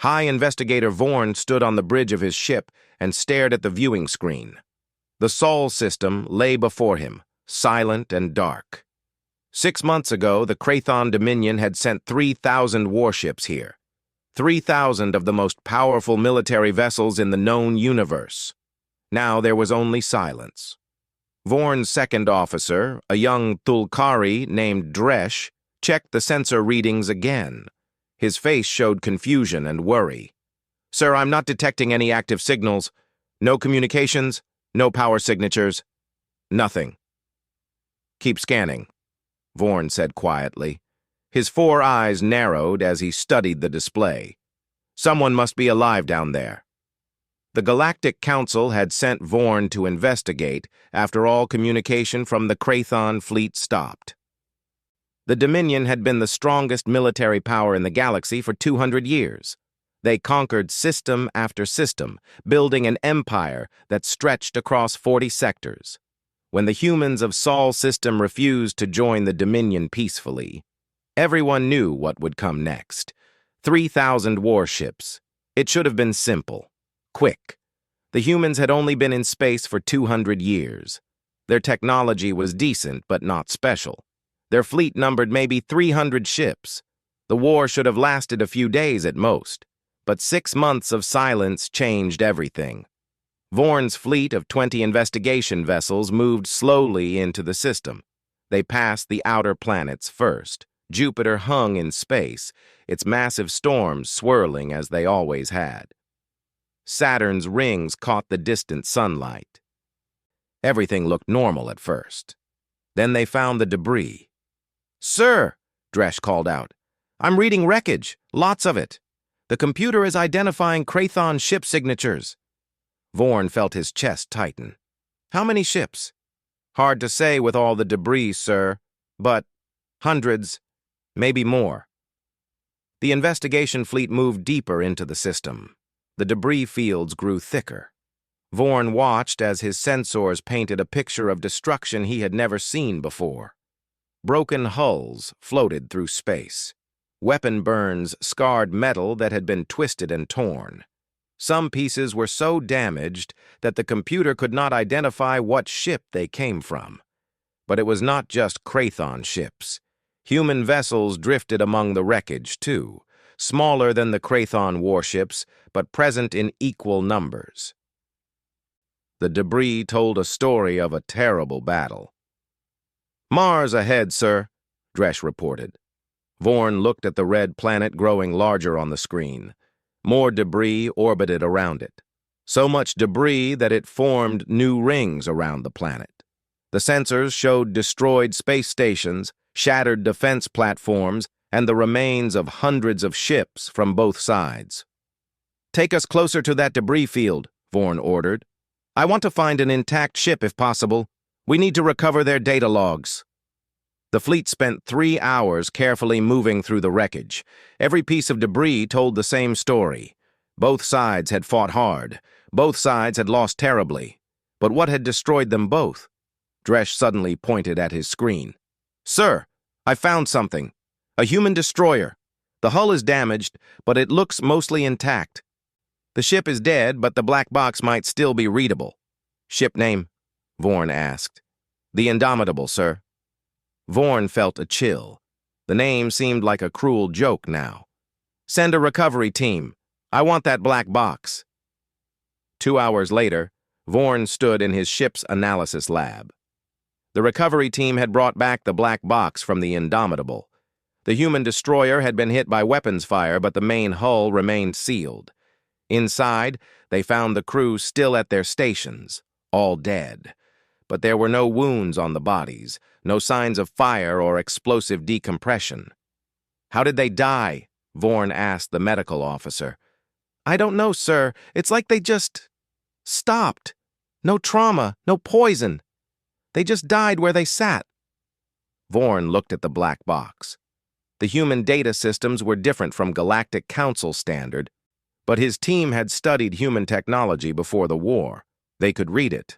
High Investigator Vorn stood on the bridge of his ship and stared at the viewing screen. The Sol system lay before him, silent and dark. 6 months ago, the Krathon Dominion had sent 3,000 warships here. 3,000 of the most powerful military vessels in the known universe. Now there was only silence. Vorn's second officer, a young Thulkari named Dresh, checked the sensor readings again. His face showed confusion and worry. "Sir, I'm not detecting any active signals. No communications, no power signatures. Nothing." "Keep scanning," Vorn said quietly. His 4 eyes narrowed as he studied the display. Someone must be alive down there. The Galactic Council had sent Vorn to investigate after all communication from the Krathon fleet stopped. The Dominion had been the strongest military power in the galaxy for 200 years. They conquered system after system, building an empire that stretched across 40 sectors. When the humans of Sol system refused to join the Dominion peacefully, everyone knew what would come next. 3,000 warships. It should have been simple, quick. The humans had only been in space for 200 years. Their technology was decent but not special. Their fleet numbered maybe 300 ships. The war should have lasted a few days at most, but 6 months of silence changed everything. Vorn's fleet of 20 investigation vessels moved slowly into the system. They passed the outer planets first. Jupiter hung in space, its massive storms swirling as they always had. Saturn's rings caught the distant sunlight. Everything looked normal at first. Then they found the debris. "Sir," Dresh called out, "I'm reading wreckage, lots of it. The computer is identifying Krathon ship signatures." Vorn felt his chest tighten. "How many ships?" "Hard to say with all the debris, sir, but hundreds, maybe more." The investigation fleet moved deeper into the system. The debris fields grew thicker. Vorn watched as his sensors painted a picture of destruction he had never seen before. Broken hulls floated through space. Weapon burns scarred metal that had been twisted and torn. Some pieces were so damaged that the computer could not identify what ship they came from. But it was not just Krathon ships. Human vessels drifted among the wreckage, too, smaller than the Krathon warships, but present in equal numbers. The debris told a story of a terrible battle. "Mars ahead, sir," Dresh reported. Vorn looked at the red planet growing larger on the screen. More debris orbited around it. So much debris that it formed new rings around the planet. The sensors showed destroyed space stations, shattered defense platforms, and the remains of hundreds of ships from both sides. "Take us closer to that debris field," Vorn ordered. "I want to find an intact ship if possible. We need to recover their data logs." The fleet spent 3 hours carefully moving through the wreckage. Every piece of debris told the same story. Both sides had fought hard. Both sides had lost terribly. But what had destroyed them both? Dresh suddenly pointed at his screen. "Sir, I found something. A human destroyer. The hull is damaged, but it looks mostly intact. The ship is dead, but the black box might still be readable." "Ship name?" Vorn asked. "The Indomitable, sir." Vorn felt a chill. The name seemed like a cruel joke now. "Send a recovery team. I want that black box." 2 hours later, Vorn stood in his ship's analysis lab. The recovery team had brought back the black box from the Indomitable. The human destroyer had been hit by weapons fire, but the main hull remained sealed. Inside, they found the crew still at their stations, all dead. But there were no wounds on the bodies, no signs of fire or explosive decompression. "How did they die?" Vorn asked the medical officer. "I don't know, sir. It's like they just stopped. No trauma, no poison. They just died where they sat." Vorn looked at the black box. The human data systems were different from Galactic Council standard, but his team had studied human technology before the war. They could read it.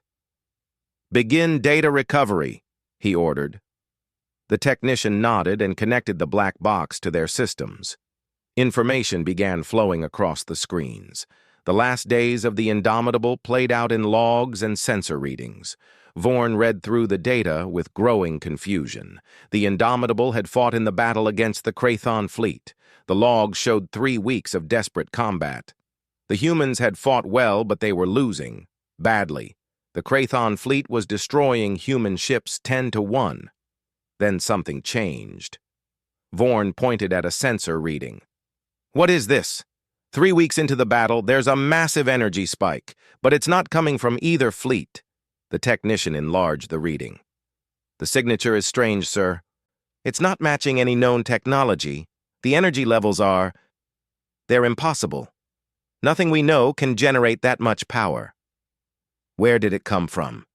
"Begin data recovery," he ordered. The technician nodded and connected the black box to their systems. Information began flowing across the screens. The last days of the Indomitable played out in logs and sensor readings. Vorn read through the data with growing confusion. The Indomitable had fought in the battle against the Krathon fleet. The logs showed 3 weeks of desperate combat. The humans had fought well, but they were losing, badly. The Krathon fleet was destroying human ships 10-1. Then something changed. Vorn pointed at a sensor reading. "What is this? 3 weeks into the battle, there's a massive energy spike, but it's not coming from either fleet." The technician enlarged the reading. "The signature is strange, sir. It's not matching any known technology. The energy levels they're impossible. Nothing we know can generate that much power." "Where did it come from?"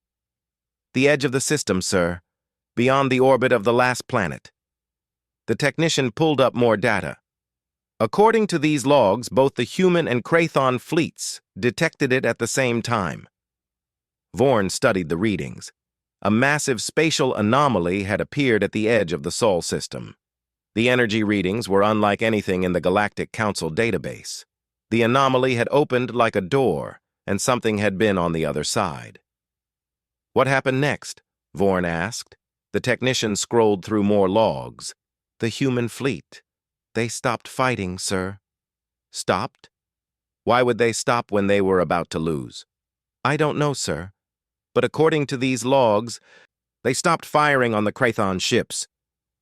"The edge of the system, sir. Beyond the orbit of the last planet." The technician pulled up more data. According to these logs, both the human and Krathon fleets detected it at the same time. Vorn studied the readings. A massive spatial anomaly had appeared at the edge of the Sol system. The energy readings were unlike anything in the Galactic Council database. The anomaly had opened like a door, and something had been on the other side. "What happened next?" Vorn asked. The technician scrolled through more logs. "The human fleet. They stopped fighting, sir." "Stopped? Why would they stop when they were about to lose?" "I don't know, sir. But according to these logs, they stopped firing on the Krathon ships.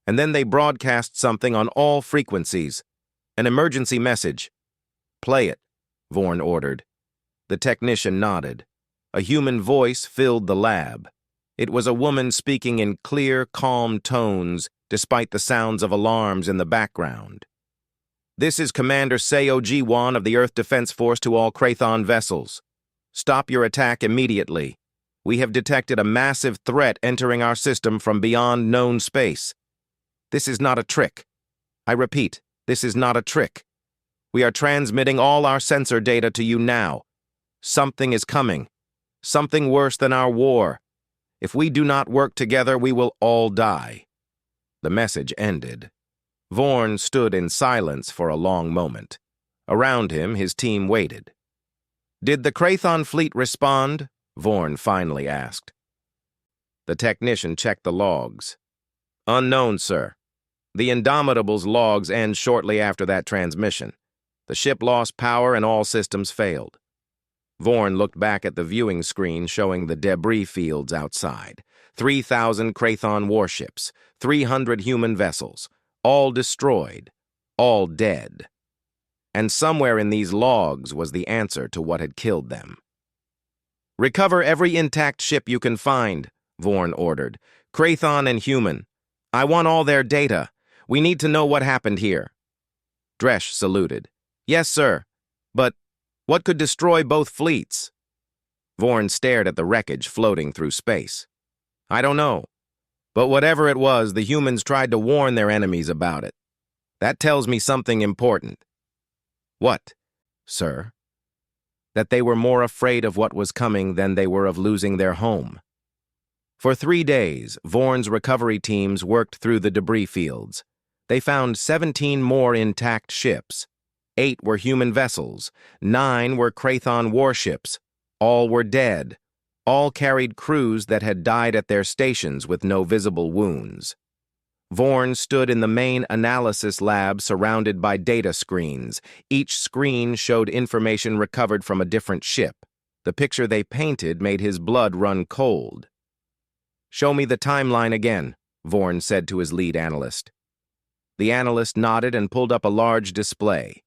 And then they broadcast something on all frequencies. An emergency message." "Play it," Vorn ordered. The technician nodded. A human voice filled the lab. It was a woman speaking in clear, calm tones, despite the sounds of alarms in the background. "This is Commander Seo Ji-wan of the Earth Defense Force to all Krathon vessels. Stop your attack immediately. We have detected a massive threat entering our system from beyond known space. This is not a trick. I repeat, this is not a trick. We are transmitting all our sensor data to you now. Something is coming. Something worse than our war. If we do not work together, we will all die." The message ended. Vorn stood in silence for a long moment. Around him, his team waited. "Did the Krathon fleet respond?" Vorn finally asked. The technician checked the logs. "Unknown, sir. The Indomitable's logs end shortly after that transmission. The ship lost power and all systems failed." Vorn looked back at the viewing screen showing the debris fields outside. 3,000 Krathon warships, 300 human vessels, all destroyed, all dead. And somewhere in these logs was the answer to what had killed them. "Recover every intact ship you can find," Vorn ordered. "Krathon and human. I want all their data. We need to know what happened here." Dresh saluted. "Yes, sir. But what could destroy both fleets?" Vorn stared at the wreckage floating through space. "I don't know. But whatever it was, the humans tried to warn their enemies about it. That tells me something important." "What, sir?" "That they were more afraid of what was coming than they were of losing their home." For 3 days, Vorn's recovery teams worked through the debris fields. They found 17 more intact ships. 8 were human vessels. 9 were Krathon warships. All were dead. All carried crews that had died at their stations with no visible wounds. Vorn stood in the main analysis lab surrounded by data screens. Each screen showed information recovered from a different ship. The picture they painted made his blood run cold. "Show me the timeline again," Vorn said to his lead analyst. The analyst nodded and pulled up a large display.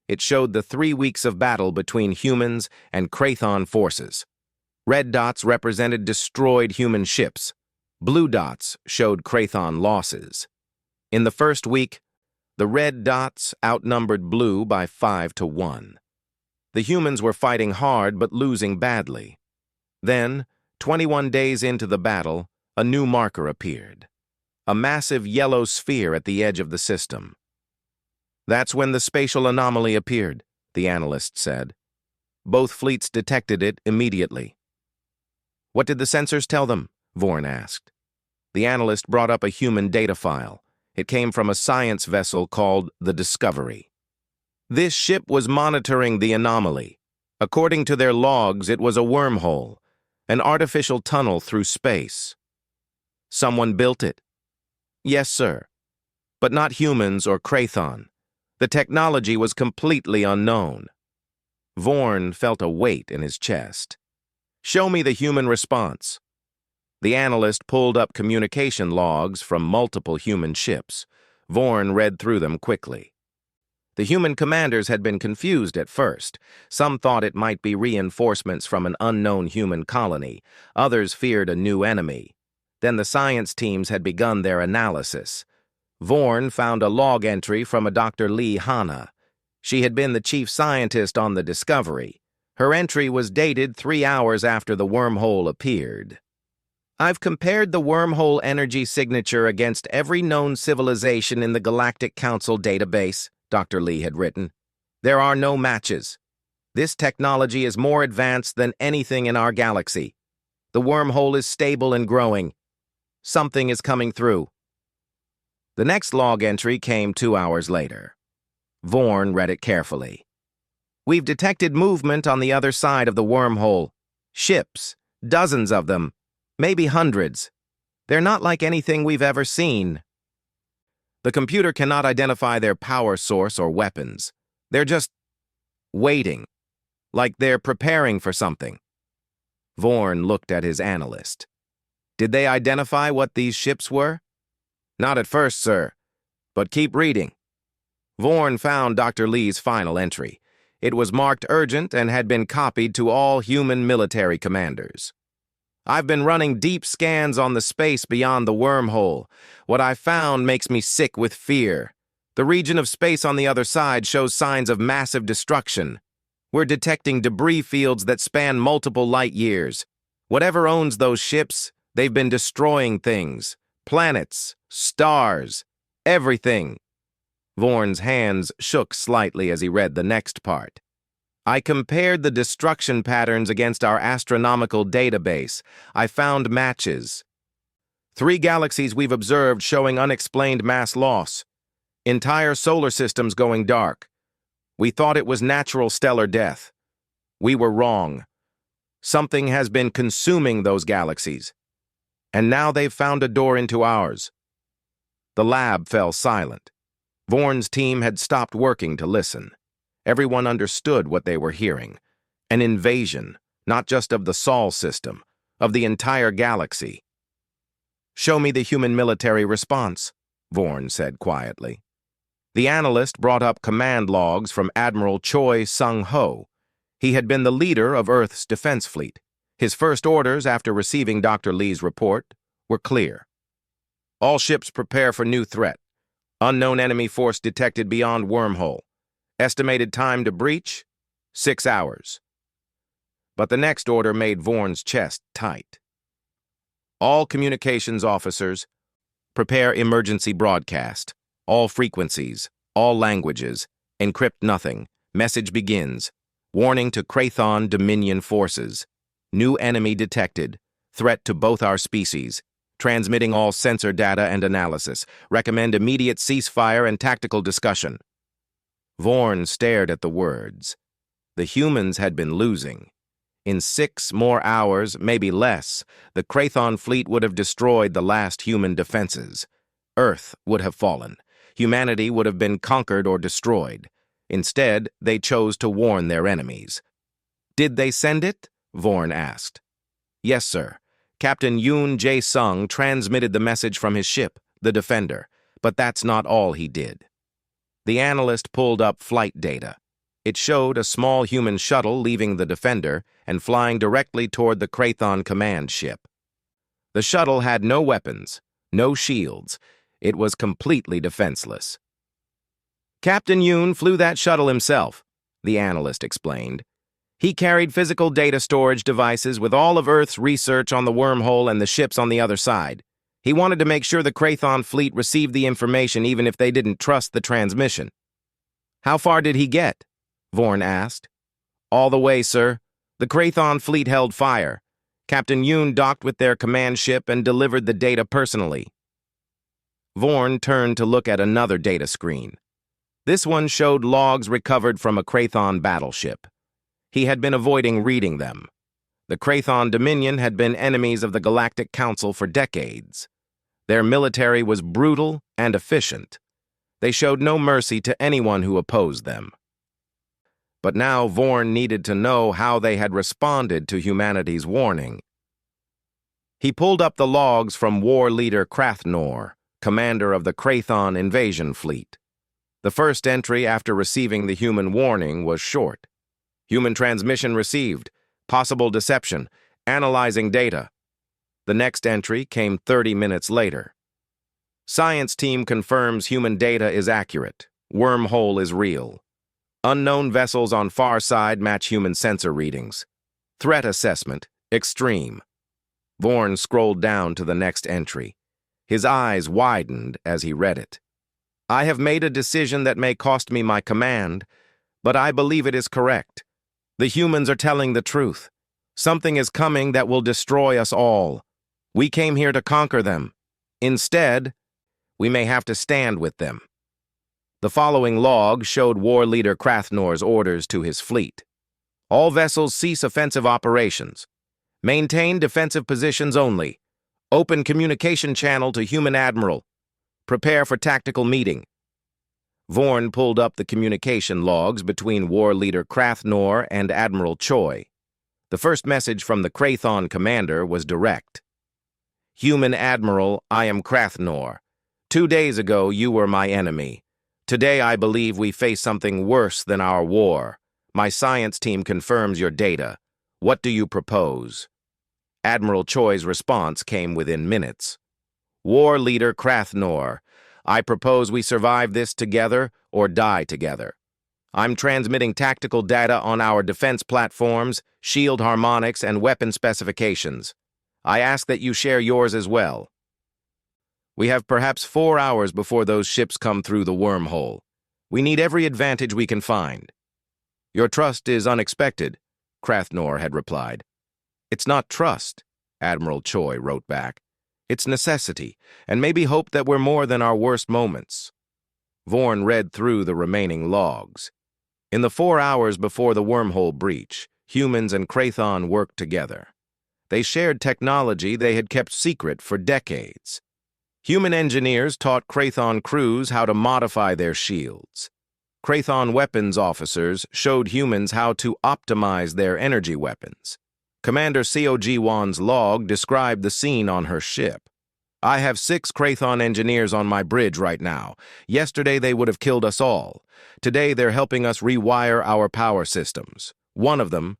It showed the 3 weeks of battle between humans and Krathon forces. Red dots represented destroyed human ships. Blue dots showed Krathon losses. In the first week, the red dots outnumbered blue by 5-1. The humans were fighting hard but losing badly. Then, 21 days into the battle, a new marker appeared. A massive yellow sphere at the edge of the system. "That's when the spatial anomaly appeared," the analyst said. "Both fleets detected it immediately." "What did the sensors tell them?" Vorn asked. The analyst brought up a human data file. It came from a science vessel called the Discovery. This ship was monitoring the anomaly. According to their logs, it was a wormhole, an artificial tunnel through space. Someone built it. Yes, sir. But not humans or Krathon. The technology was completely unknown. Vorn felt a weight in his chest. Show me the human response. The analyst pulled up communication logs from multiple human ships. Vorn read through them quickly. The human commanders had been confused at first. Some thought it might be reinforcements from an unknown human colony. Others feared a new enemy. Then the science teams had begun their analysis. Vorn found a log entry from a Dr. Lee Hanna. She had been the chief scientist on the Discovery. Her entry was dated 3 hours after the wormhole appeared. I've compared the wormhole energy signature against every known civilization in the Galactic Council database, Dr. Lee had written. There are no matches. This technology is more advanced than anything in our galaxy. The wormhole is stable and growing. Something is coming through. The next log entry came 2 hours later. Vorn read it carefully. We've detected movement on the other side of the wormhole. Ships, dozens of them, maybe hundreds. They're not like anything we've ever seen. The computer cannot identify their power source or weapons. They're just waiting, like they're preparing for something. Vorn looked at his analyst. Did they identify what these ships were? Not at first, sir, but keep reading. Vorn found Dr. Lee's final entry. It was marked urgent and had been copied to all human military commanders. I've been running deep scans on the space beyond the wormhole. What I found makes me sick with fear. The region of space on the other side shows signs of massive destruction. We're detecting debris fields that span multiple light years. Whatever owns those ships, they've been destroying things. Planets, stars, everything. Vorn's hands shook slightly as he read the next part. I compared the destruction patterns against our astronomical database. I found matches. 3 galaxies we've observed showing unexplained mass loss. Entire solar systems going dark. We thought it was natural stellar death. We were wrong. Something has been consuming those galaxies. And now they've found a door into ours. The lab fell silent. Vorn's team had stopped working to listen. Everyone understood what they were hearing. An invasion, not just of the Sol system, of the entire galaxy. Show me the human military response, Vorn said quietly. The analyst brought up command logs from Admiral Choi Sung-ho. He had been the leader of Earth's defense fleet. His first orders after receiving Dr. Lee's report were clear. All ships prepare for new threat. Unknown enemy force detected beyond wormhole. Estimated time to breach, 6 hours. But the next order made Vorn's chest tight. All communications officers, prepare emergency broadcast. All frequencies, all languages, encrypt nothing. Message begins. Warning to Krathon Dominion forces. New enemy detected. Threat to both our species. Transmitting all sensor data and analysis. Recommend immediate ceasefire and tactical discussion. Vorn stared at the words. The humans had been losing. In 6 more hours, maybe less, the Krathon fleet would have destroyed the last human defenses. Earth would have fallen. Humanity would have been conquered or destroyed. Instead, they chose to warn their enemies. Did they send it? Vorn asked. Yes, sir. Captain Yoon Jae-sung transmitted the message from his ship, the Defender, but that's not all he did. The analyst pulled up flight data. It showed a small human shuttle leaving the Defender and flying directly toward the Krathon command ship. The shuttle had no weapons, no shields. It was completely defenseless. Captain Yoon flew that shuttle himself, the analyst explained. He carried physical data storage devices with all of Earth's research on the wormhole and the ships on the other side. He wanted to make sure the Krathon fleet received the information even if they didn't trust the transmission. How far did he get? Vorn asked. All the way, sir. The Krathon fleet held fire. Captain Yoon docked with their command ship and delivered the data personally. Vorn turned to look at another data screen. This one showed logs recovered from a Krathon battleship. He had been avoiding reading them. The Krathon Dominion had been enemies of the Galactic Council for decades. Their military was brutal and efficient. They showed no mercy to anyone who opposed them. But now Vorn needed to know how they had responded to humanity's warning. He pulled up the logs from war leader Krathnor, commander of the Krathon invasion fleet. The first entry after receiving the human warning was short. Human transmission received. Possible deception. Analyzing data. The next entry came 30 minutes later. Science team confirms human data is accurate. Wormhole is real. Unknown vessels on far side match human sensor readings. Threat assessment, extreme. Vorn scrolled down to the next entry. His eyes widened as he read it. I have made a decision that may cost me my command, but I believe it is correct. The humans are telling the truth. Something is coming that will destroy us all. We came here to conquer them. Instead, we may have to stand with them. The following log showed war leader Krathnor's orders to his fleet. All vessels cease offensive operations. Maintain defensive positions only. Open communication channel to human admiral. Prepare for tactical meeting. Vorn pulled up the communication logs between war leader Krathnor and Admiral Choi. The first message from the Krathon commander was direct. Human Admiral, I am Krathnor. 2 days ago, you were my enemy. Today, I believe we face something worse than our war. My science team confirms your data. What do you propose? Admiral Choi's response came within minutes. War leader Krathnor, I propose we survive this together or die together. I'm transmitting tactical data on our defense platforms, shield harmonics, and weapon specifications. I ask that you share yours as well. We have perhaps 4 hours before those ships come through the wormhole. We need every advantage we can find. Your trust is unexpected, Krathnor had replied. It's not trust, Admiral Choi wrote back. It's necessity, and maybe hope that we're more than our worst moments. Vorn read through the remaining logs. In the 4 hours before the wormhole breach, humans and Krathon worked together. They shared technology they had kept secret for decades. Human engineers taught Krathon crews how to modify their shields. Krathon weapons officers showed humans how to optimize their energy weapons. Commander Seoji-won's log described the scene on her ship. I have 6 Krathon engineers on my bridge right now. Yesterday they would have killed us all. Today they're helping us rewire our power systems. One of them,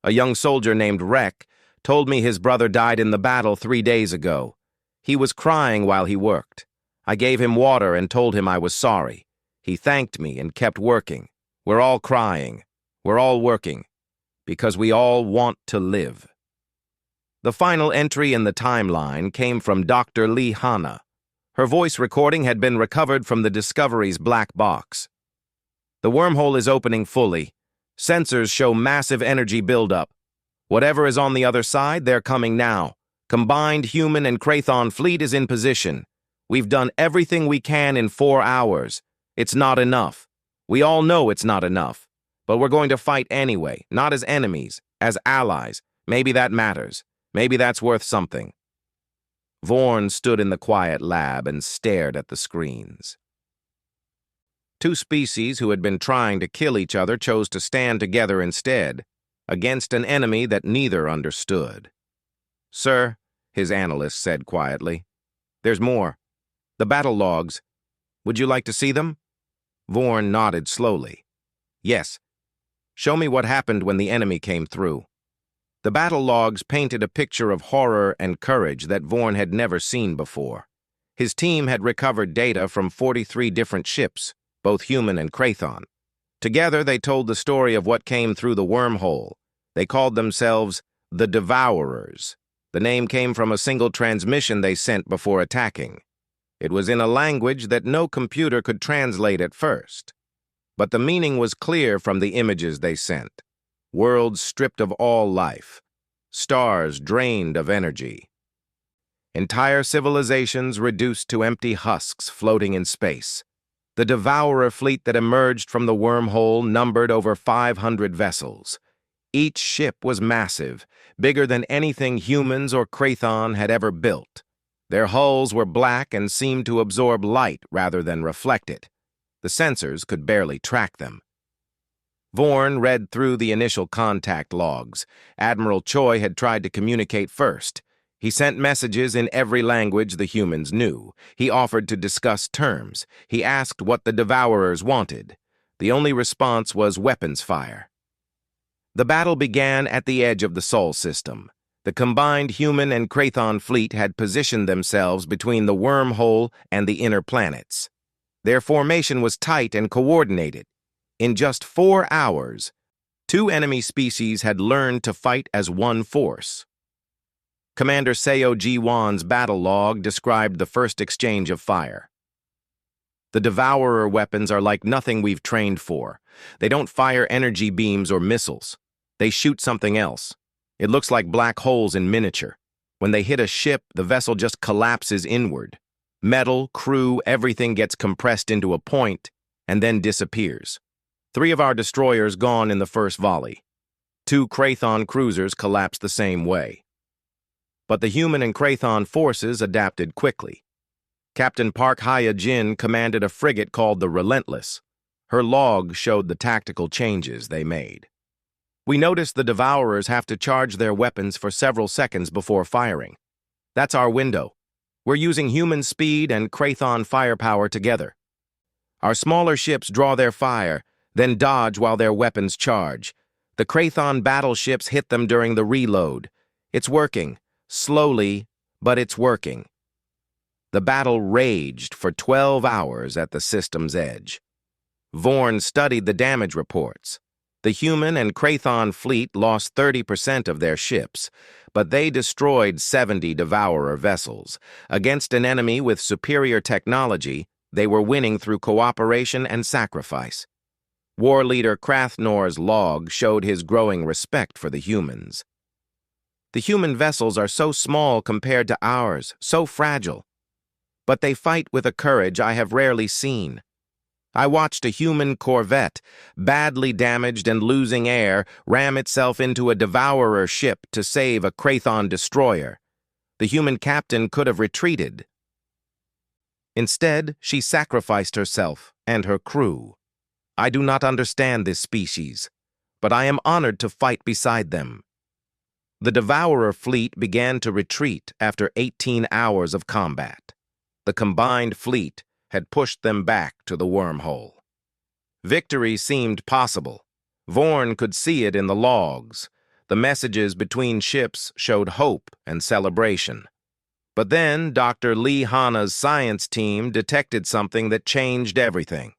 a young soldier named Rek, told me his brother died in the battle 3 days ago. He was crying while he worked. I gave him water and told him I was sorry. He thanked me and kept working. We're all crying. We're all working. Because we all want to live. The final entry in the timeline came from Dr. Lee Hanna. Her voice recording had been recovered from the Discovery's black box. The wormhole is opening fully. Sensors show massive energy buildup. Whatever is on the other side, they're coming now. Combined human and Krathon fleet is in position. We've done everything we can in 4 hours. It's not enough. We all know it's not enough. But we're going to fight anyway, not as enemies, as allies. Maybe that matters. Maybe that's worth something. Vorn stood in the quiet lab and stared at the screens. 2 species who had been trying to kill each other chose to stand together instead, against an enemy that neither understood. Sir, his analyst said quietly, there's more. The battle logs. Would you like to see them? Vorn nodded slowly. Yes. Show me what happened when the enemy came through. The battle logs painted a picture of horror and courage that Vorn had never seen before. His team had recovered data from 43 different ships, both human and Krathon. Together they told the story of what came through the wormhole. They called themselves the Devourers. The name came from a single transmission they sent before attacking. It was in a language that no computer could translate at first. But the meaning was clear from the images they sent. Worlds stripped of all life. Stars drained of energy. Entire civilizations reduced to empty husks floating in space. The Devourer fleet that emerged from the wormhole numbered over 500 vessels. Each ship was massive, bigger than anything humans or Krathon had ever built. Their hulls were black and seemed to absorb light rather than reflect it. The sensors could barely track them. Vorn read through the initial contact logs. Admiral Choi had tried to communicate first. He sent messages in every language the humans knew. He offered to discuss terms. He asked what the Devourers wanted. The only response was weapons fire. The battle began at the edge of the Sol system. The combined human and Krathon fleet had positioned themselves between the wormhole and the inner planets. Their formation was tight and coordinated. In just 4 hours, 2 enemy species had learned to fight as one force. Commander Seo Ji-won's battle log described the first exchange of fire. The Devourer weapons are like nothing we've trained for. They don't fire energy beams or missiles. They shoot something else. It looks like black holes in miniature. When they hit a ship, the vessel just collapses inward. Metal, crew, everything gets compressed into a point and then disappears. 3 of our destroyers gone in the first volley. 2 Krathon cruisers collapsed the same way. But the human and Krathon forces adapted quickly. Captain Park Hya-jin commanded a frigate called the Relentless. Her log showed the tactical changes they made. We noticed the Devourers have to charge their weapons for several seconds before firing. That's our window. We're using human speed and Krathon firepower together. Our smaller ships draw their fire, then dodge while their weapons charge. The Krathon battleships hit them during the reload. It's working. Slowly, but it's working. The battle raged for 12 hours at the system's edge. Vorn studied the damage reports. The human and Krathon fleet lost 30% of their ships, but they destroyed 70 Devourer vessels. Against an enemy with superior technology, they were winning through cooperation and sacrifice. War leader Krathnor's log showed his growing respect for the humans. The human vessels are so small compared to ours, so fragile. But they fight with a courage I have rarely seen. I watched a human corvette, badly damaged and losing air, ram itself into a Devourer ship to save a Krathon destroyer. The human captain could have retreated. Instead, she sacrificed herself and her crew. I do not understand this species, but I am honored to fight beside them. The Devourer fleet began to retreat after 18 hours of combat. The combined fleet had pushed them back to the wormhole. Victory seemed possible. Vorn could see it in the logs. The messages between ships showed hope and celebration. But then Dr. Lee Hana's science team detected something that changed everything.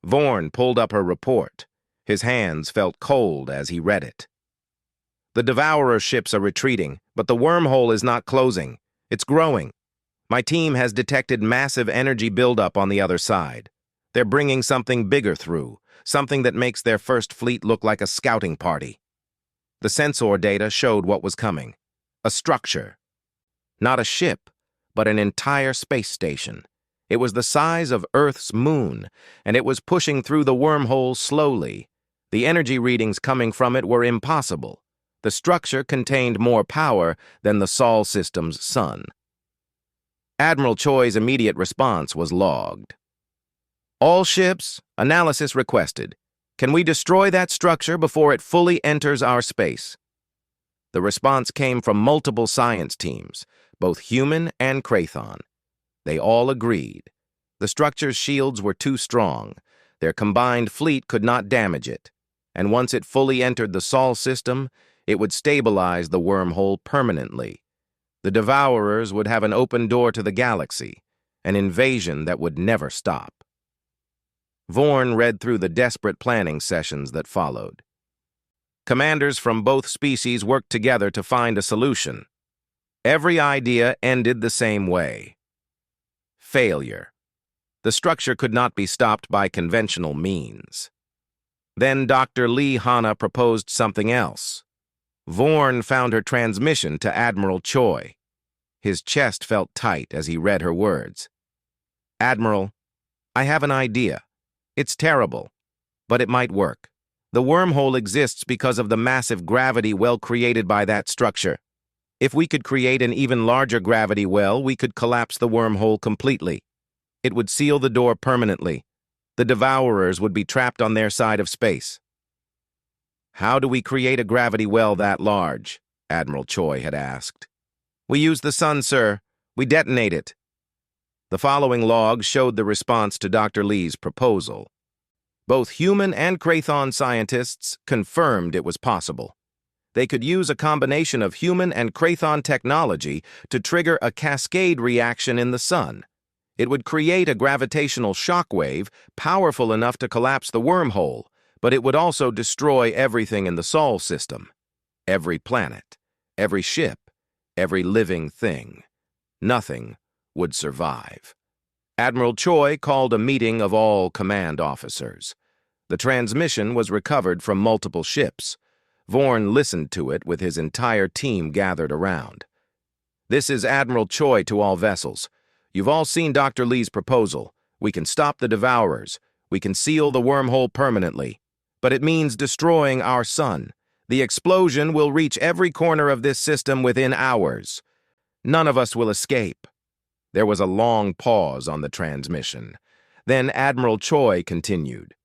Vorn pulled up her report. His hands felt cold as he read it. The Devourer ships are retreating, but the wormhole is not closing. It's growing. My team has detected massive energy buildup on the other side. They're bringing something bigger through, something that makes their first fleet look like a scouting party. The sensor data showed what was coming. A structure. Not a ship, but an entire space station. It was the size of Earth's moon, and it was pushing through the wormhole slowly. The energy readings coming from it were impossible. The structure contained more power than the Sol system's sun. Admiral Choi's immediate response was logged. All ships, analysis requested. Can we destroy that structure before it fully enters our space? The response came from multiple science teams, both human and Krathon. They all agreed. The structure's shields were too strong. Their combined fleet could not damage it. And once it fully entered the Sol system, it would stabilize the wormhole permanently. The Devourers would have an open door to the galaxy, an invasion that would never stop. Vorn read through the desperate planning sessions that followed. Commanders from both species worked together to find a solution. Every idea ended the same way. Failure. The structure could not be stopped by conventional means. Then Dr. Lee Hana proposed something else. Vorn found her transmission to Admiral Choi. His chest felt tight as he read her words. Admiral, I have an idea. It's terrible, but it might work. The wormhole exists because of the massive gravity well created by that structure. If we could create an even larger gravity well, we could collapse the wormhole completely. It would seal the door permanently. The Devourers would be trapped on their side of space. How do we create a gravity well that large? Admiral Choi had asked. We use the sun, sir. We detonate it. The following log showed the response to Dr. Lee's proposal. Both human and Krathon scientists confirmed it was possible. They could use a combination of human and Krathon technology to trigger a cascade reaction in the sun. It would create a gravitational shockwave powerful enough to collapse the wormhole, but it would also destroy everything in the Sol system. Every planet, every ship, every living thing. Nothing would survive. Admiral Choi called a meeting of all command officers. The transmission was recovered from multiple ships. Vorn listened to it with his entire team gathered around. This is Admiral Choi to all vessels. You've all seen Dr. Lee's proposal. We can stop the Devourers. We can seal the wormhole permanently. But it means destroying our sun. The explosion will reach every corner of this system within hours. None of us will escape. There was a long pause on the transmission. Then Admiral Choi continued.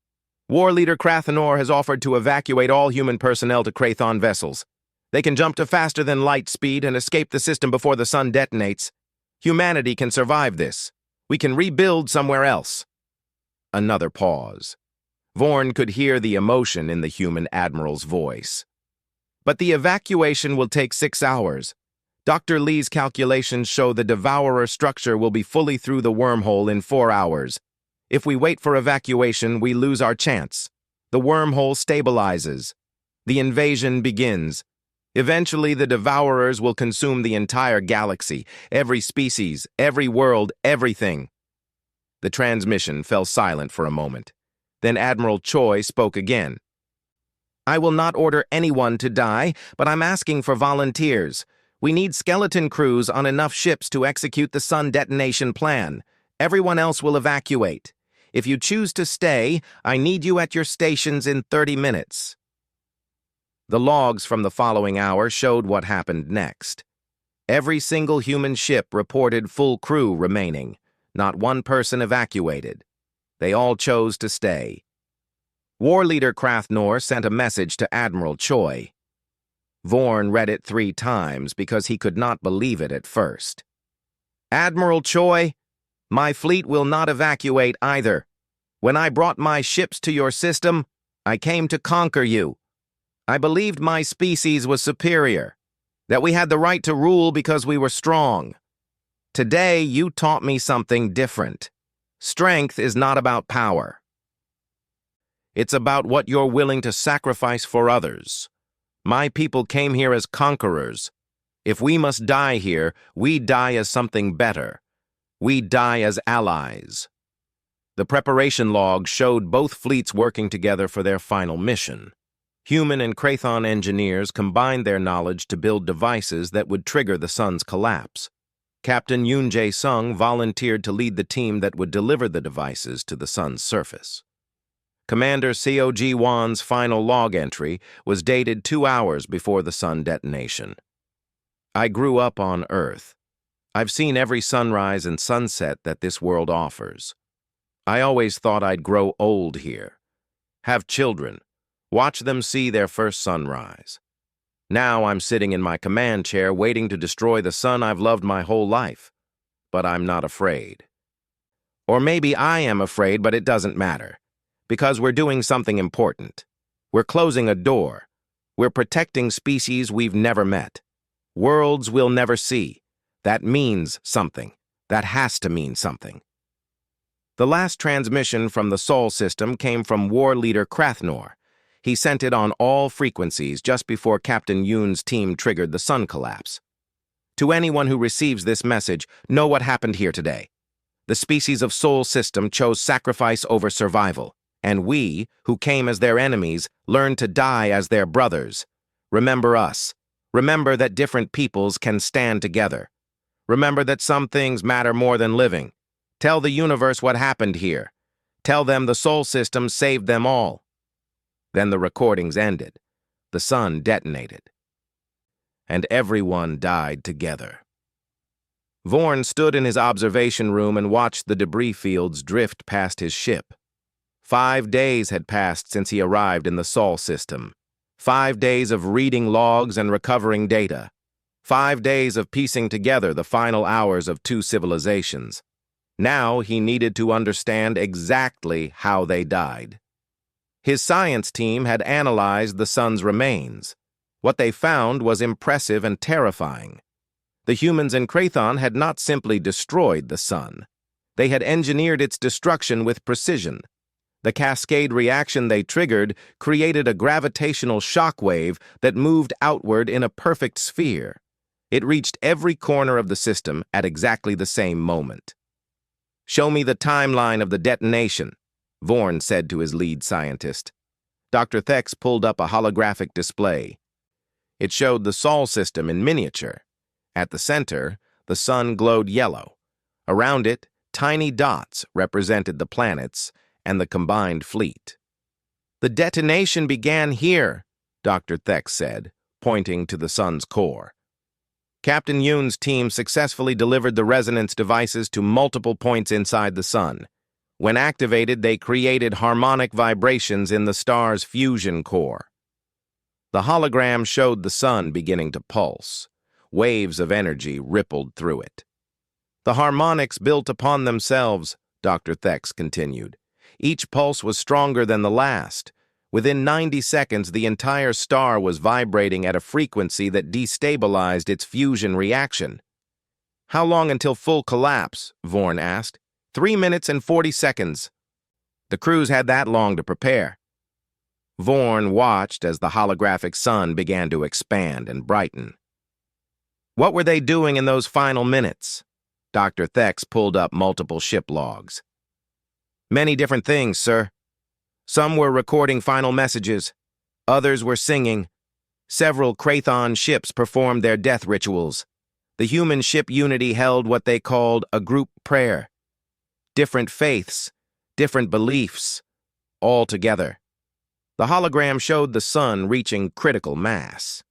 War Leader Krathanor has offered to evacuate all human personnel to Krathon vessels. They can jump to faster than light speed and escape the system before the sun detonates. Humanity can survive this. We can rebuild somewhere else. Another pause. Vorn could hear the emotion in the human admiral's voice. But the evacuation will take 6 hours. Dr. Lee's calculations show the Devourer structure will be fully through the wormhole in 4 hours. If we wait for evacuation, we lose our chance. The wormhole stabilizes. The invasion begins. Eventually, the Devourers will consume the entire galaxy, every species, every world, everything. The transmission fell silent for a moment. Then Admiral Choi spoke again. I will not order anyone to die, but I'm asking for volunteers. We need skeleton crews on enough ships to execute the sun detonation plan. Everyone else will evacuate. If you choose to stay, I need you at your stations in 30 minutes. The logs from the following hour showed what happened next. Every single human ship reported full crew remaining. Not one person evacuated. They all chose to stay. War Leader Krathanor sent a message to Admiral Choi. Vorn read it 3 times because he could not believe it at first. Admiral Choi, my fleet will not evacuate either. When I brought my ships to your system, I came to conquer you. I believed my species was superior, that we had the right to rule because we were strong. Today, you taught me something different. Strength is not about power. It's about what you're willing to sacrifice for others. My people came here as conquerors. If we must die here, we die as something better. We die as allies. The preparation log showed both fleets working together for their final mission. Human and Krathon engineers combined their knowledge to build devices that would trigger the sun's collapse. Captain Yoon Jae-sung volunteered to lead the team that would deliver the devices to the sun's surface. Commander Seo Ji-won's final log entry was dated 2 hours before the sun detonation. I grew up on Earth. I've seen every sunrise and sunset that this world offers. I always thought I'd grow old here. Have children. Watch them see their first sunrise. Now I'm sitting in my command chair waiting to destroy the sun I've loved my whole life. But I'm not afraid. Or maybe I am afraid, but it doesn't matter. Because we're doing something important. We're closing a door. We're protecting species we've never met. Worlds we'll never see. That means something. That has to mean something. The last transmission from the Sol system came from War Leader Krathanor. He sent it on all frequencies just before Captain Yoon's team triggered the sun collapse. To anyone who receives this message, know what happened here today. The species of Sol system chose sacrifice over survival, and we, who came as their enemies, learned to die as their brothers. Remember us. Remember that different peoples can stand together. Remember that some things matter more than living. Tell the universe what happened here. Tell them the Sol system saved them all. Then the recordings ended. The sun detonated. And everyone died together. Vorn stood in his observation room and watched the debris fields drift past his ship. 5 days had passed since he arrived in the Sol system. 5 days of reading logs and recovering data. 5 days of piecing together the final hours of 2 civilizations. Now he needed to understand exactly how they died. His science team had analyzed the sun's remains. What they found was impressive and terrifying. The humans in Krathon had not simply destroyed the sun. They had engineered its destruction with precision. The cascade reaction they triggered created a gravitational shockwave that moved outward in a perfect sphere. It reached every corner of the system at exactly the same moment. "Show me the timeline of the detonation," Vorn said to his lead scientist. Dr. Thex pulled up a holographic display. It showed the Sol system in miniature. At the center, the sun glowed yellow. Around it, tiny dots represented the planets and the combined fleet. "The detonation began here," Dr. Thex said, pointing to the sun's core. Captain Yoon's team successfully delivered the resonance devices to multiple points inside the sun. When activated, they created harmonic vibrations in the star's fusion core. The hologram showed the sun beginning to pulse. Waves of energy rippled through it. "The harmonics built upon themselves," Dr. Thex continued. "Each pulse was stronger than the last. Within 90 seconds, the entire star was vibrating at a frequency that destabilized its fusion reaction." "How long until full collapse?" Vorn asked. 3 minutes and 40 seconds. The crews had that long to prepare. Vorn watched as the holographic sun began to expand and brighten. "What were they doing in those final minutes?" Dr. Thex pulled up multiple ship logs. "Many different things, sir. Some were recording final messages. Others were singing. Several Krathon ships performed their death rituals. The human ship Unity held what they called a group prayer. Different faiths, different beliefs, all together. The hologram showed the sun reaching critical mass.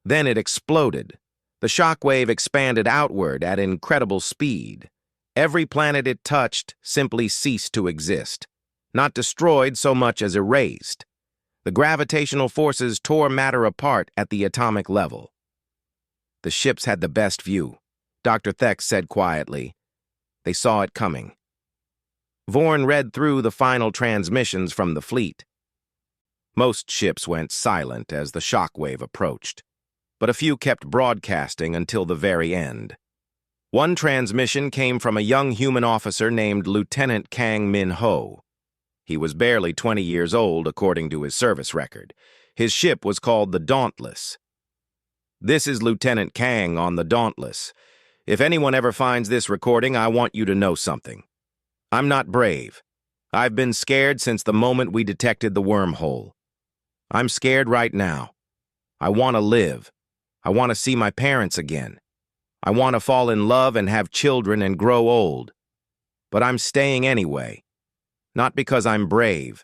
Then it exploded. The shockwave expanded outward at incredible speed. Every planet it touched simply ceased to exist, not destroyed so much as erased. The gravitational forces tore matter apart at the atomic level. "The ships had the best view," Dr. Thex said quietly. "They saw it coming." Vorn read through the final transmissions from the fleet. Most ships went silent as the shockwave approached, but a few kept broadcasting until the very end. One transmission came from a young human officer named Lieutenant Kang Min-ho. He was barely 20 years old, according to his service record. His ship was called the Dauntless. "This is Lieutenant Kang on the Dauntless. If anyone ever finds this recording, I want you to know something. I'm not brave. I've been scared since the moment we detected the wormhole. I'm scared right now. I want to live. I want to see my parents again. I want to fall in love and have children and grow old. But I'm staying anyway. Not because I'm brave.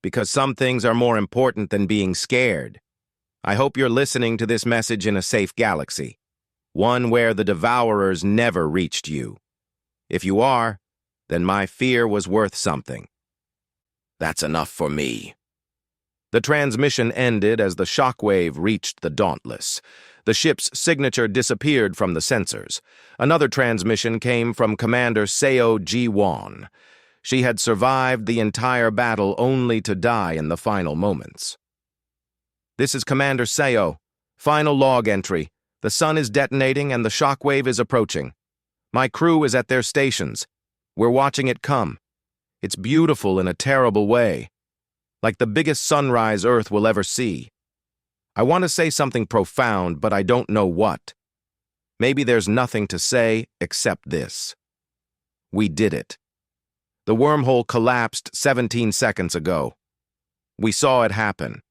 Because some things are more important than being scared. I hope you're listening to this message in a safe galaxy. One where the Devourers never reached you. If you are, then my fear was worth something. That's enough for me." The transmission ended as the shockwave reached the Dauntless. The ship's signature disappeared from the sensors. Another transmission came from Commander Seo Ji-won. She had survived the entire battle only to die in the final moments. "This is Commander Seo. Final log entry. The sun is detonating and the shockwave is approaching. My crew is at their stations. We're watching it come. It's beautiful in a terrible way. Like the biggest sunrise Earth will ever see. I want to say something profound, but I don't know what. Maybe there's nothing to say except this. We did it. The wormhole collapsed 17 seconds ago. We saw it happen.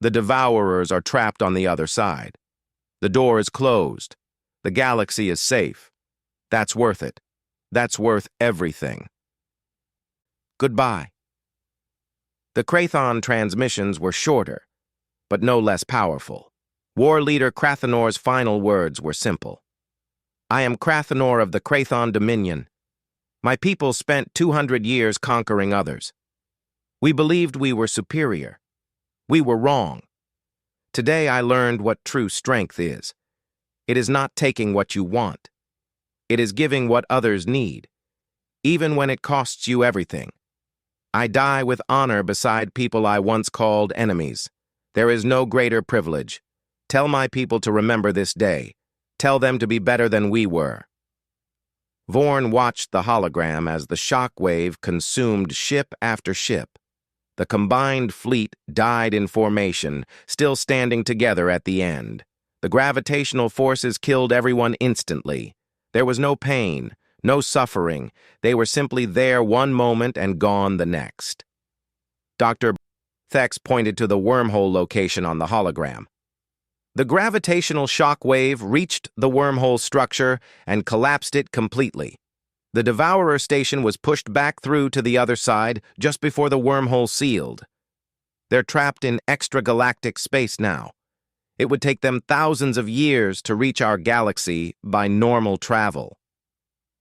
The Devourers are trapped on the other side. The door is closed. The galaxy is safe. That's worth it. That's worth everything. Goodbye. The Krathon transmissions were shorter, but no less powerful. War leader Krathanor's final words were simple. I am Krathanor of the Krathon Dominion. My people spent 200 years conquering others. We believed we were superior. We were wrong. Today I learned what true strength is. It is not taking what you want. It is giving what others need, even when it costs you everything. I die with honor beside people I once called enemies. There is no greater privilege. Tell my people to remember this day. Tell them to be better than we were. Vorn watched the hologram as the shock wave consumed ship after ship. The combined fleet died in formation, still standing together at the end. The gravitational forces killed everyone instantly. There was no pain, no suffering. They were simply there one moment and gone the next. Dr. Thex pointed to the wormhole location on the hologram. The gravitational shock wave reached the wormhole structure and collapsed it completely. The Devourer station was pushed back through to the other side just before the wormhole sealed. They're trapped in extragalactic space now. It would take them thousands of years to reach our galaxy by normal travel.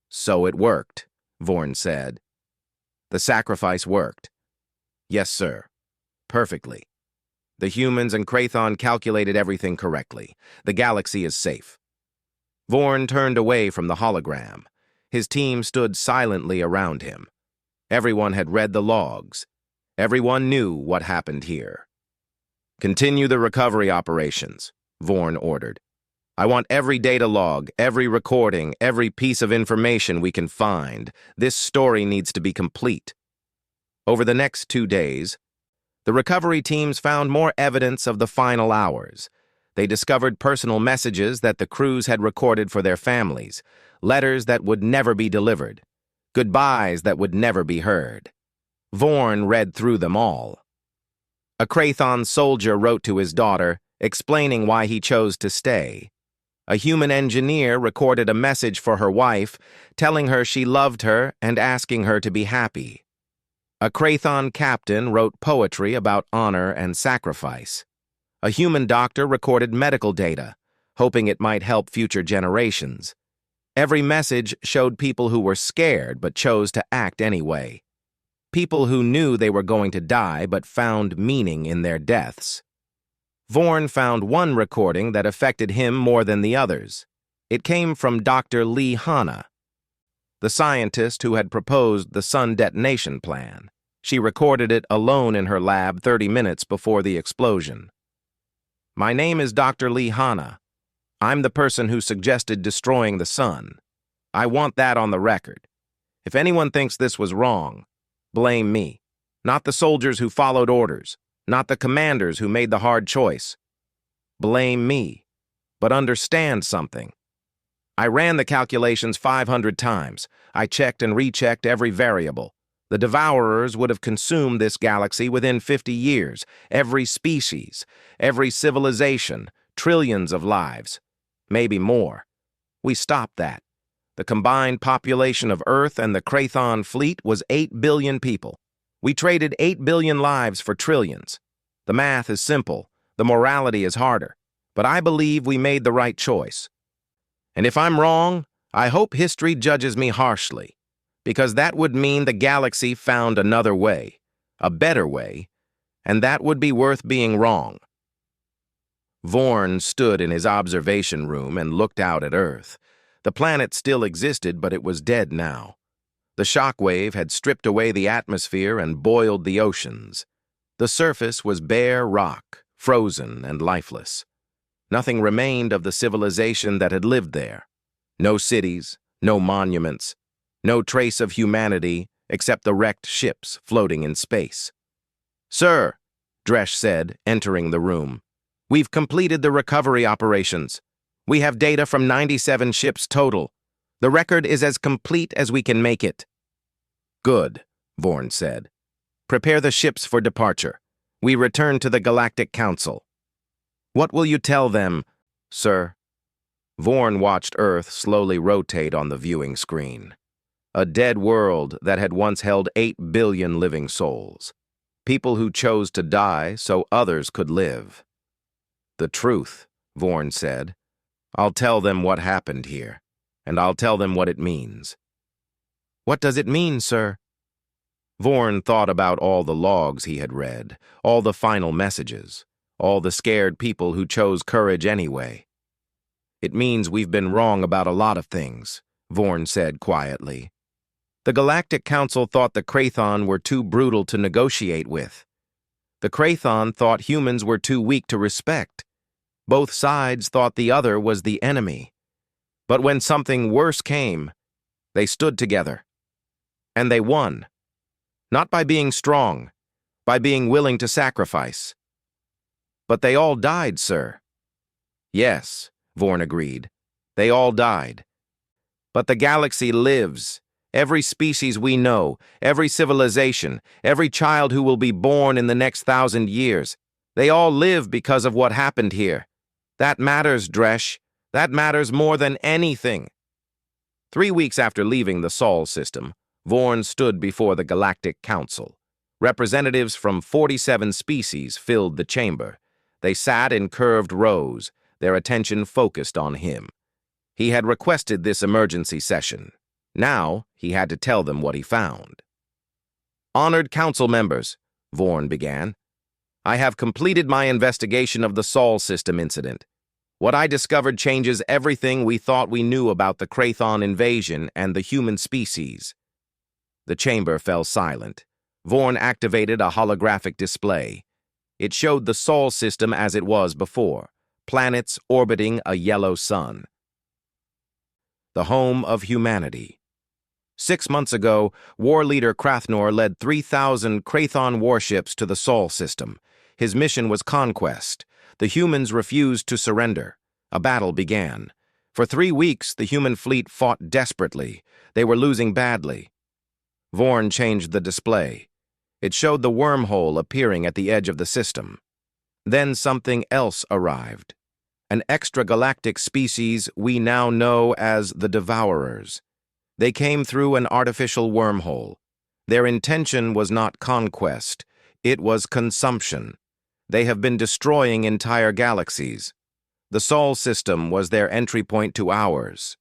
So it worked, Vorn said. The sacrifice worked. Yes, sir. Perfectly. The humans and Krathon calculated everything correctly. The galaxy is safe. Vorn turned away from the hologram. His team stood silently around him. Everyone had read the logs. Everyone knew what happened here. Continue the recovery operations, Vorn ordered. I want every data log, every recording, every piece of information we can find. This story needs to be complete. Over the next 2 days, the recovery teams found more evidence of the final hours. They discovered personal messages that the crews had recorded for their families, letters that would never be delivered, goodbyes that would never be heard. Vorn read through them all. A Krathon soldier wrote to his daughter, explaining why he chose to stay. A human engineer recorded a message for her wife, telling her she loved her and asking her to be happy. A Krathon captain wrote poetry about honor and sacrifice. A human doctor recorded medical data, hoping it might help future generations. Every message showed people who were scared but chose to act anyway. People who knew they were going to die but found meaning in their deaths. Vorn found one recording that affected him more than the others. It came from Dr. Lee Hanna, the scientist who had proposed the sun detonation plan. She recorded it alone in her lab 30 minutes before the explosion. My name is Dr. Lee Hanna. I'm the person who suggested destroying the sun. I want that on the record. If anyone thinks this was wrong, blame me. Not the soldiers who followed orders, not the commanders who made the hard choice. Blame me. But understand something. I ran the calculations 500 times. I checked and rechecked every variable. The Devourers would have consumed this galaxy within 50 years, every species, every civilization, trillions of lives, maybe more. We stopped that. The combined population of Earth and the Krathon fleet was 8 billion people. We traded 8 billion lives for trillions. The math is simple, the morality is harder, but I believe we made the right choice. And if I'm wrong, I hope history judges me harshly, because that would mean the galaxy found another way, a better way, and that would be worth being wrong. Vorn stood in his observation room and looked out at Earth. The planet still existed, but it was dead now. The shock wave had stripped away the atmosphere and boiled the oceans. The surface was bare rock, frozen and lifeless. Nothing remained of the civilization that had lived there. No cities, no monuments, no trace of humanity except the wrecked ships floating in space. Sir, Dresh said, entering the room, we've completed the recovery operations. We have data from 97 ships total. The record is as complete as we can make it. Good, Vorn said. Prepare the ships for departure. We return to the Galactic Council. What will you tell them, sir? Vorn watched Earth slowly rotate on the viewing screen. A dead world that had once held 8 billion living souls. People who chose to die so others could live. The truth, Vorn said. I'll tell them what happened here, and I'll tell them what it means. What does it mean, sir? Vorn thought about all the logs he had read, all the final messages, all the scared people who chose courage anyway. It means we've been wrong about a lot of things, Vorn said quietly. The Galactic Council thought the Krathon were too brutal to negotiate with. The Krathon thought humans were too weak to respect. Both sides thought the other was the enemy. But when something worse came, they stood together. And they won. Not by being strong, by being willing to sacrifice. But they all died, sir. Yes, Vorn agreed. They all died. But the galaxy lives. Every species we know, every civilization, every child who will be born in the next 1,000 years, they all live because of what happened here. That matters, Dresh. That matters more than anything. 3 weeks after leaving the Sol system, Vorn stood before the Galactic Council. Representatives from 47 species filled the chamber. They sat in curved rows, their attention focused on him. He had requested this emergency session. Now, he had to tell them what he found. Honored council members, Vorn began, I have completed my investigation of the Sol system incident. What I discovered changes everything we thought we knew about the Krathon invasion and the human species. The chamber fell silent. Vorn activated a holographic display. It showed the Sol system as it was before, planets orbiting a yellow sun. The home of humanity. 6 months ago, war leader Krathnor led 3,000 Krathon warships to the Sol system. His mission was conquest. The humans refused to surrender. A battle began. For 3 weeks, the human fleet fought desperately. They were losing badly. Vorn changed the display. It showed the wormhole appearing at the edge of the system. Then something else arrived. An extragalactic species we now know as the Devourers. They came through an artificial wormhole. Their intention was not conquest. It was consumption. They have been destroying entire galaxies. The Sol system was their entry point to ours.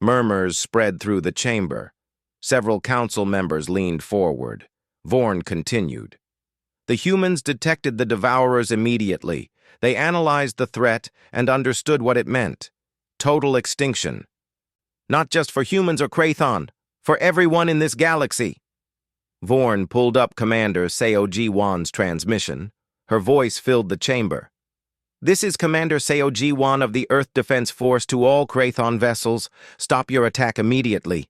Murmurs spread through the chamber. Several council members leaned forward. Vorn continued. The humans detected the Devourers immediately. They analyzed the threat and understood what it meant. Total extinction. Not just for humans or Krathon, for everyone in this galaxy. Vorn pulled up Commander Seo-Ji-Wan's transmission. Her voice filled the chamber. This is Commander Seo-Ji-Wan of the Earth Defense Force to all Krathon vessels. Stop your attack immediately.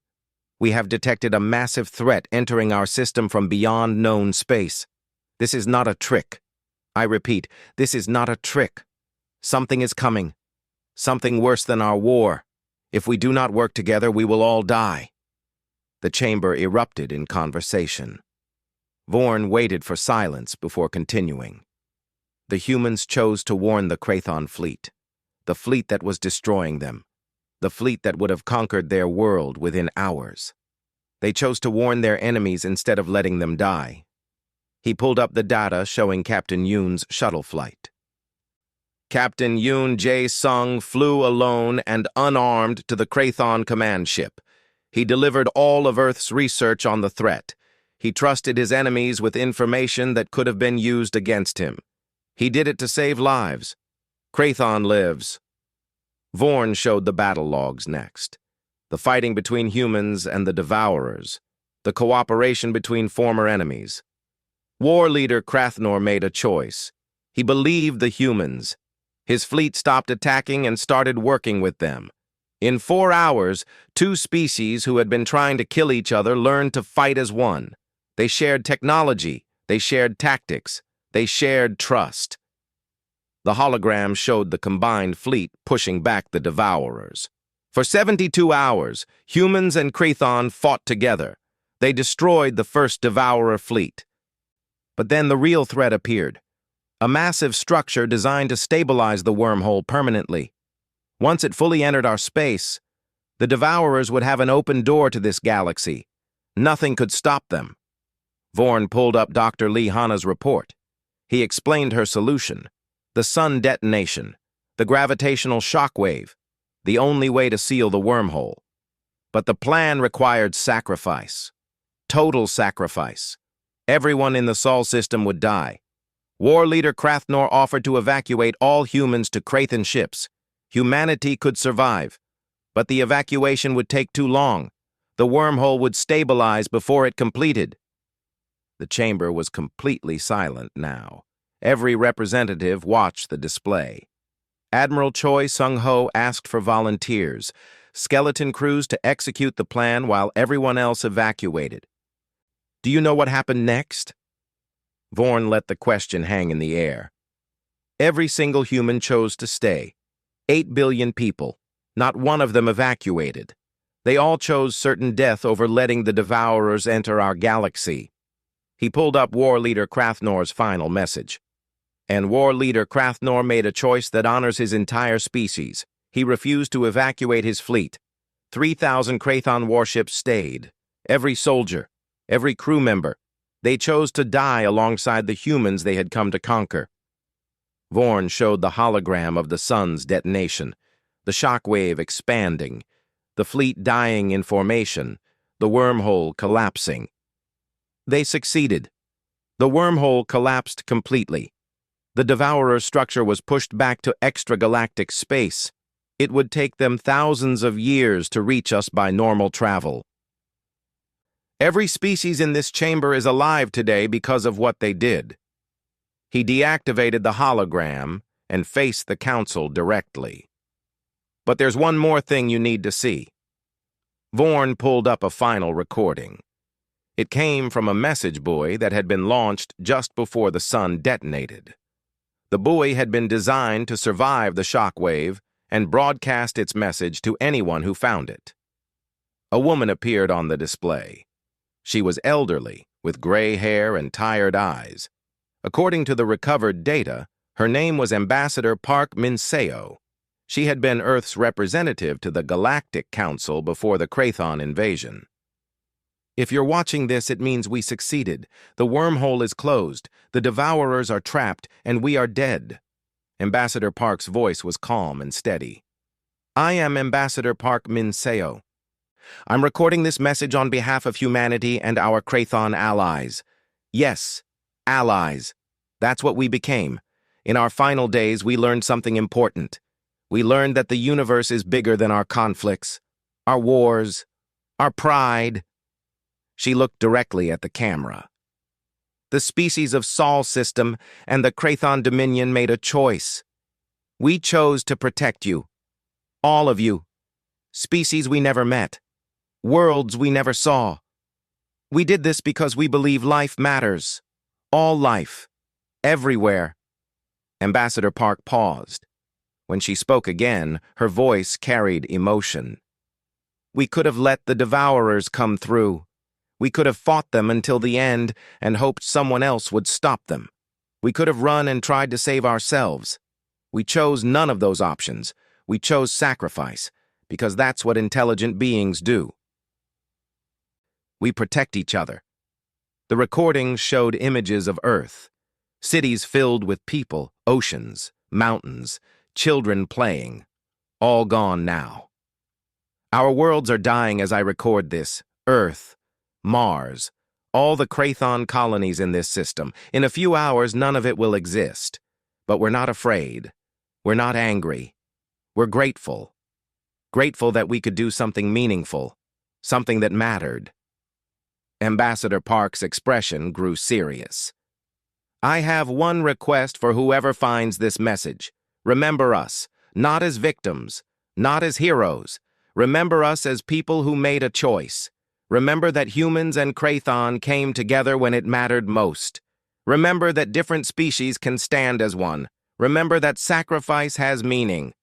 We have detected a massive threat entering our system from beyond known space. This is not a trick. I repeat, this is not a trick. Something is coming. Something worse than our war. If we do not work together, we will all die. The chamber erupted in conversation. Vorn waited for silence before continuing. The humans chose to warn the Krathon fleet, the fleet that was destroying them, the fleet that would have conquered their world within hours. They chose to warn their enemies instead of letting them die. He pulled up the data showing Captain Yoon's shuttle flight. Captain Yoon Jae-sung flew alone and unarmed to the Krathon command ship. He delivered all of Earth's research on the threat. He trusted his enemies with information that could have been used against him. He did it to save lives. Krathon lives. Vorn showed the battle logs next. The fighting between humans and the Devourers. The cooperation between former enemies. War leader Krathnor made a choice. He believed the humans. His fleet stopped attacking and started working with them. In 4 hours, 2 species who had been trying to kill each other learned to fight as one. They shared technology. They shared tactics. They shared trust. The hologram showed the combined fleet pushing back the Devourers. For 72 hours, humans and Krathon fought together. They destroyed the first Devourer fleet. But then the real threat appeared. A massive structure designed to stabilize the wormhole permanently. Once it fully entered our space, the Devourers would have an open door to this galaxy. Nothing could stop them. Vorn pulled up Dr. Lee Hana's report. He explained her solution: the sun detonation, the gravitational shock wave, the only way to seal the wormhole. But the plan required sacrifice. Total sacrifice. Everyone in the Sol system would die. War leader Krathnor offered to evacuate all humans to Krathan ships. Humanity could survive, but the evacuation would take too long. The wormhole would stabilize before it completed. The chamber was completely silent now. Every representative watched the display. Admiral Choi Sung-ho asked for volunteers, skeleton crews to execute the plan while everyone else evacuated. Do you know what happened next? Vorn let the question hang in the air. Every single human chose to stay. 8 billion people. Not one of them evacuated. They all chose certain death over letting the Devourers enter our galaxy. He pulled up War Leader Krathnor's final message. And War Leader Krathnor made a choice that honors his entire species. He refused to evacuate his fleet. 3,000 Krathon warships stayed. Every soldier, every crew member. They chose to die alongside the humans they had come to conquer. Vorn showed the hologram of the sun's detonation, the shockwave expanding, the fleet dying in formation, the wormhole collapsing. They succeeded. The wormhole collapsed completely. The Devourer structure was pushed back to extragalactic space. It would take them thousands of years to reach us by normal travel. Every species in this chamber is alive today because of what they did. He deactivated the hologram and faced the council directly. But there's one more thing you need to see. Vorn pulled up a final recording. It came from a message buoy that had been launched just before the sun detonated. The buoy had been designed to survive the shockwave and broadcast its message to anyone who found it. A woman appeared on the display. She was elderly, with gray hair and tired eyes. According to the recovered data, her name was Ambassador Park Min-seo. She had been Earth's representative to the Galactic Council before the Krathon invasion. If you're watching this, it means we succeeded. The wormhole is closed, the Devourers are trapped, and we are dead. Ambassador Park's voice was calm and steady. I am Ambassador Park Min-seo. I'm recording this message on behalf of humanity and our Krathon allies. Yes, allies. That's what we became. In our final days, we learned something important. We learned that the universe is bigger than our conflicts, our wars, our pride. She looked directly at the camera. The species of Sol system and the Krathon Dominion made a choice. We chose to protect you. All of you. Species we never met. Worlds we never saw. We did this because we believe life matters. All life. Everywhere. Ambassador Park paused. When she spoke again, her voice carried emotion. We could have let the Devourers come through. We could have fought them until the end and hoped someone else would stop them. We could have run and tried to save ourselves. We chose none of those options. We chose sacrifice, because that's what intelligent beings do. We protect each other. The recording showed images of Earth, cities filled with people, oceans, mountains, children playing, all gone now. Our worlds are dying as I record this. Earth, Mars, all the Krathon colonies in this system. In a few hours, none of it will exist. But we're not afraid. We're not angry. We're grateful. Grateful that we could do something meaningful, something that mattered. Ambassador Park's expression grew serious. I have one request for whoever finds this message. Remember us, not as victims, not as heroes. Remember us as people who made a choice. Remember that humans and Krathon came together when it mattered most. Remember that different species can stand as one. Remember that sacrifice has meaning.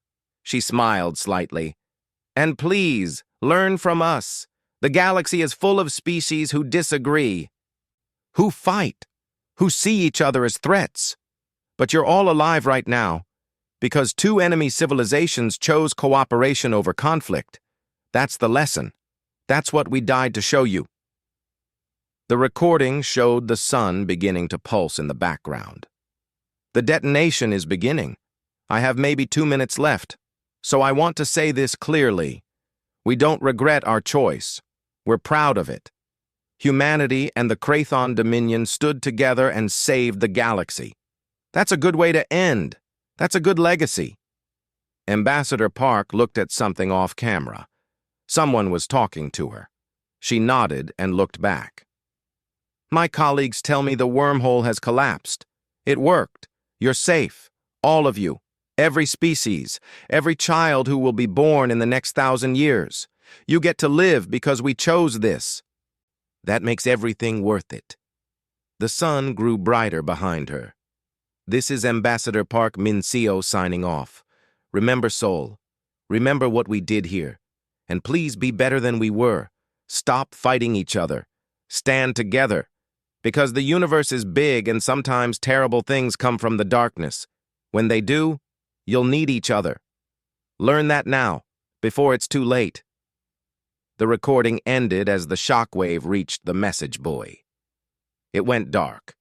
She smiled slightly. And please, learn from us. The galaxy is full of species who disagree, who fight, who see each other as threats. But you're all alive right now, because two enemy civilizations chose cooperation over conflict. That's the lesson. That's what we died to show you. The recording showed the sun beginning to pulse in the background. The detonation is beginning. I have maybe 2 minutes left, so I want to say this clearly. We don't regret our choice. We're proud of it. Humanity and the Krathon Dominion stood together and saved the galaxy. That's a good way to end. That's a good legacy. Ambassador Park looked at something off camera. Someone was talking to her. She nodded and looked back. My colleagues tell me the wormhole has collapsed. It worked. You're safe. All of you. Every species. Every child who will be born in the next 1,000 years. You get to live because we chose this. That makes everything worth it. The sun grew brighter behind her. This is Ambassador Park Mincio signing off. Remember, Soul. Remember what we did here. And please be better than we were. Stop fighting each other. Stand together. Because the universe is big and sometimes terrible things come from the darkness. When they do, you'll need each other. Learn that now, before it's too late. The recording ended as the shockwave reached the message buoy. It went dark.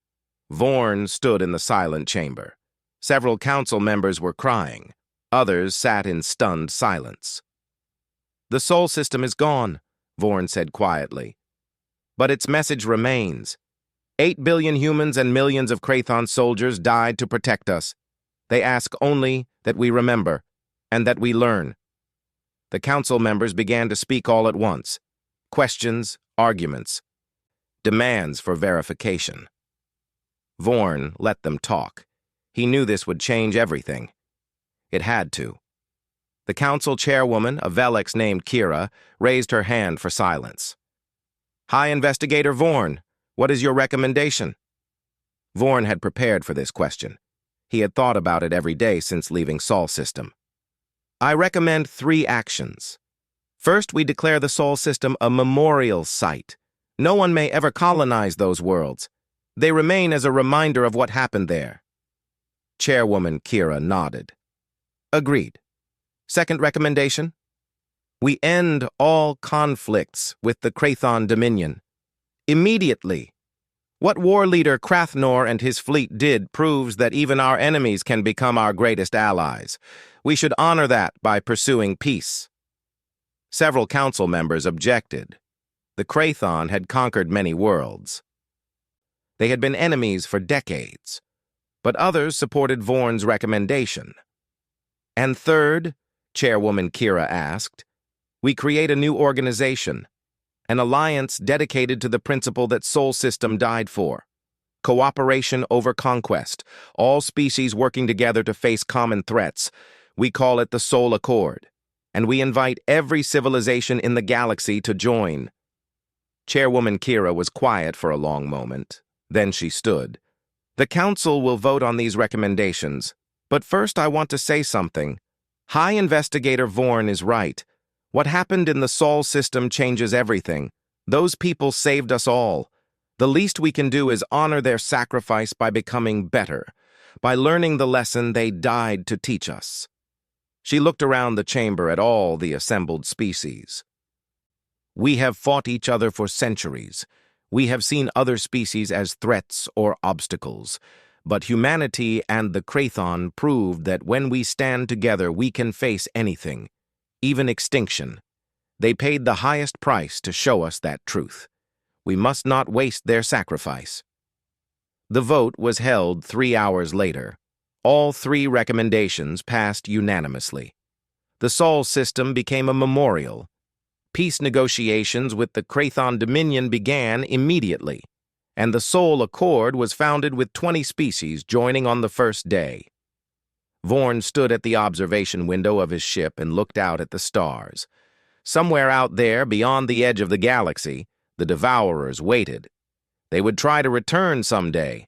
Vorn stood in the silent chamber. Several council members were crying. Others sat in stunned silence. The Sol system is gone, Vorn said quietly. But its message remains. 8 billion humans and millions of Krathon soldiers died to protect us. They ask only that we remember, and that we learn. The council members began to speak all at once. Questions, arguments, demands for verification. Vorn let them talk. He knew this would change everything. It had to. The council chairwoman, a Velix named Kira, raised her hand for silence. High Investigator Vorn, what is your recommendation? Vorn had prepared for this question. He had thought about it every day since leaving Sol system. I recommend 3 actions. First, we declare the Sol system a memorial site. No one may ever colonize those worlds. They remain as a reminder of what happened there. Chairwoman Kira nodded. Agreed. Second recommendation? We end all conflicts with the Krathon Dominion. Immediately. What war leader Krathnor and his fleet did proves that even our enemies can become our greatest allies. We should honor that by pursuing peace. Several council members objected. The Krathon had conquered many worlds. They had been enemies for decades, but others supported Vorn's recommendation. And third, Chairwoman Kira asked, we create a new organization, an alliance dedicated to the principle that Sol System died for. Cooperation over conquest, all species working together to face common threats. We call it the Sol Accord, and we invite every civilization in the galaxy to join. Chairwoman Kira was quiet for a long moment. Then she stood. The council will vote on these recommendations, but first I want to say something. High Investigator Vorn is right. What happened in the Sol system changes everything. Those people saved us all. The least we can do is honor their sacrifice by becoming better, by learning the lesson they died to teach us. She looked around the chamber at all the assembled species. We have fought each other for centuries. We have seen other species as threats or obstacles. But humanity and the Krathon proved that when we stand together, we can face anything, even extinction. They paid the highest price to show us that truth. We must not waste their sacrifice. The vote was held 3 hours later. All 3 recommendations passed unanimously. The Sol system became a memorial. Peace negotiations with the Krathon Dominion began immediately, and the Sol Accord was founded with 20 species joining on the first day. Vorn stood at the observation window of his ship and looked out at the stars. Somewhere out there, beyond the edge of the galaxy, the Devourers waited. They would try to return someday,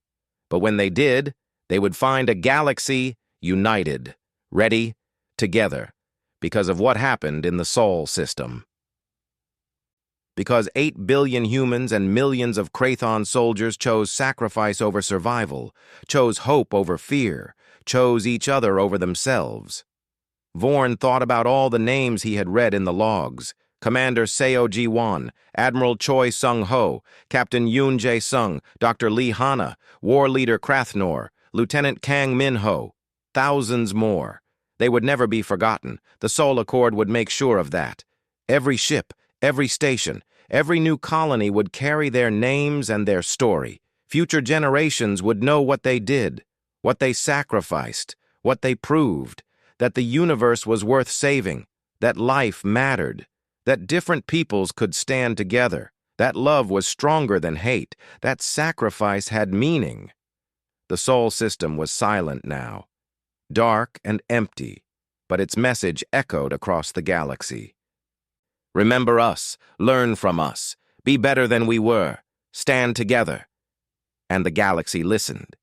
but when they did, they would find a galaxy united, ready, together, because of what happened in the Sol system. Because 8 billion humans and millions of Krathon soldiers chose sacrifice over survival, chose hope over fear, chose each other over themselves. Vorn thought about all the names he had read in the logs, Commander Seo Ji-won, Admiral Choi Sung-ho, Captain Yoon Jae-sung, Dr. Lee Hana, War Leader Krathnor, Lieutenant Kang Min-ho, thousands more. They would never be forgotten. The Seoul Accord would make sure of that. Every ship, every station, every new colony would carry their names and their story. Future generations would know what they did, what they sacrificed, what they proved, that the universe was worth saving, that life mattered, that different peoples could stand together, that love was stronger than hate, that sacrifice had meaning. The Sol system was silent now, dark and empty, but its message echoed across the galaxy. Remember us, learn from us, be better than we were, stand together. And the galaxy listened.